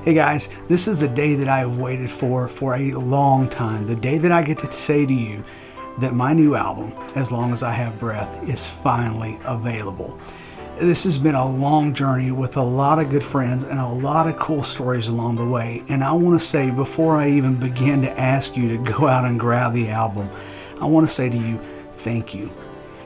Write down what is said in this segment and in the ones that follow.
Hey guys, this is the day that I have waited for a long time. The day that I get to say to you that my new album, As Long As I Have Breath, is finally available. This has been a long journey with a lot of good friends and a lot of cool stories along the way. And I want to say, before I even begin to ask you to go out and grab the album, I want to say to you, thank you.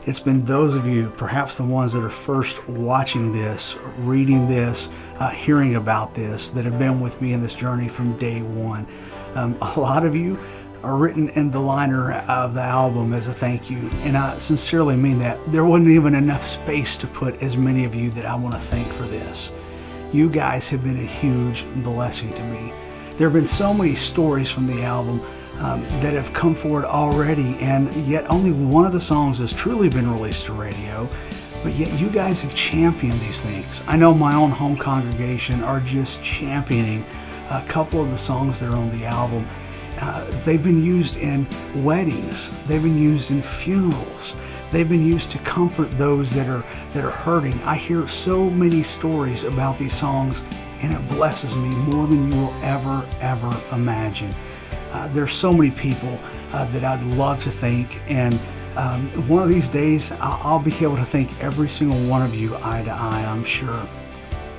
It's been those of you, perhaps the ones that are first watching this, reading this, hearing about this, that have been with me in this journey from day one. A lot of you are written in the liner of the album as a thank you, and I sincerely mean that. There wasn't even enough space to put as many of you that I want to thank for this. You guys have been a huge blessing to me. There have been so many stories from the album that have come forward already, and yet only one of the songs has truly been released to radio, but yet you guys have championed these things. I know my own home congregation are just championing a couple of the songs that are on the album. They've been used in weddings, they've been used in funerals, they've been used to comfort those that are hurting. I hear so many stories about these songs, and it blesses me more than you will ever imagine. There's so many people that I'd love to thank, and one of these days I'll be able to thank every single one of you eye to eye, I'm sure.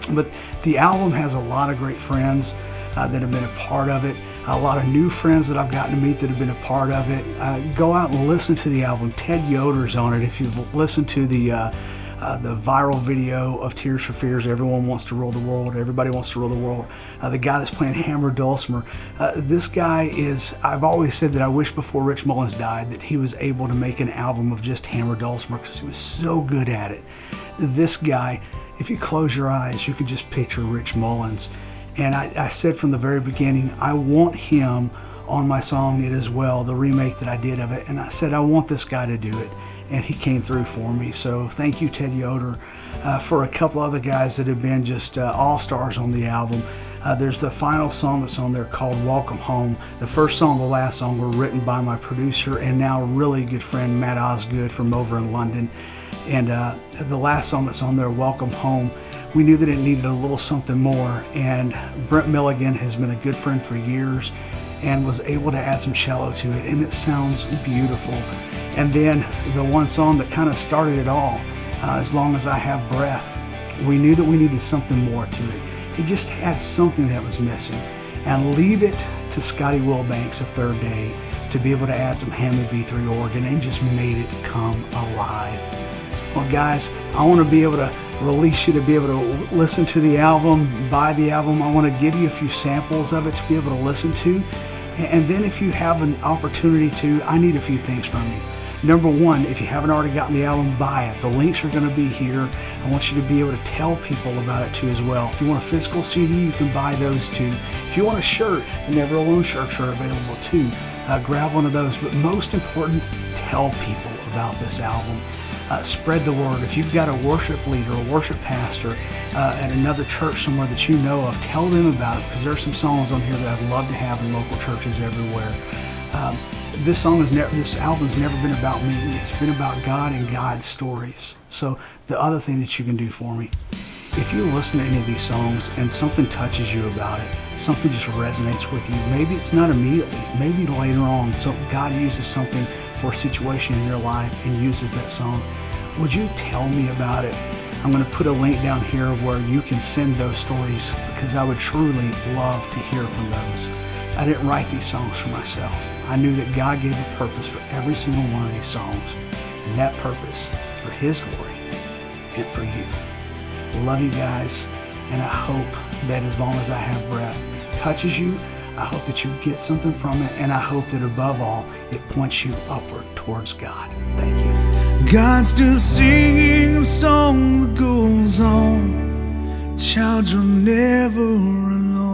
But the album has a lot of great friends that have been a part of it, a lot of new friends that I've gotten to meet that have been a part of it. Go out and listen to the album. Ted Yoder's on it. If you've listened to the viral video of Tears for Fears, Everyone Wants to Rule the World, Everybody Wants to Rule the World, the guy that's playing Hammer Dulcimer, this guy is, I've always said that I wish before Rich Mullins died that he was able to make an album of just Hammer Dulcimer because he was so good at it. This guy, if you close your eyes, you could just picture Rich Mullins. And I said from the very beginning, I want him on my song It As Well, the remake that I did of it. And I said, I want this guy to do it. And he came through for me. So thank you, Ted Yoder, for a couple other guys that have been just all-stars on the album. There's the final song that's on there called Welcome Home. The first song and the last song were written by my producer and now really good friend Matt Osgood from over in London. And the last song that's on there, Welcome Home, we knew that it needed a little something more, and Brent Milligan has been a good friend for years and was able to add some cello to it, and it sounds beautiful. And then the one song that kind of started it all, As Long As I Have Breath, we knew that we needed something more to it. It just had something that was missing. And leave it to Scotty Wilbanks of Third Day to be able to add some Hammond B3 organ and just made it come alive. Well guys, I want to be able to release you to be able to listen to the album, buy the album. I want to give you a few samples of it to be able to listen to. And then if you have an opportunity to, I need a few things from you. Number one, if you haven't already gotten the album, buy it. The links are going to be here. I want you to be able to tell people about it too as well. If you want a physical CD, you can buy those too. If you want a shirt, the Never Alone shirts are available too. Grab one of those. But most important, tell people about this album. Spread the word. If you've got a worship leader, a worship pastor at another church somewhere that you know of, tell them about it, because there are some songs on here that I'd love to have in local churches everywhere. This album's never been about me. It's been about God and God's stories. So the other thing that you can do for me, if you listen to any of these songs and something touches you about it, something just resonates with you, maybe it's not immediately, maybe later on, so God uses something for a situation in your life and uses that song, would you tell me about it? I'm going to put a link down here where you can send those stories, because I would truly love to hear from those. I didn't write these songs for myself. I knew that God gave a purpose for every single one of these songs, and that purpose is for His glory and for you. Love you guys, and I hope that As Long As I Have Breath touches you. I hope that you get something from it, and I hope that above all, it points you upward towards God. Thank you. God's still singing a song that goes on. Child, you're never alone.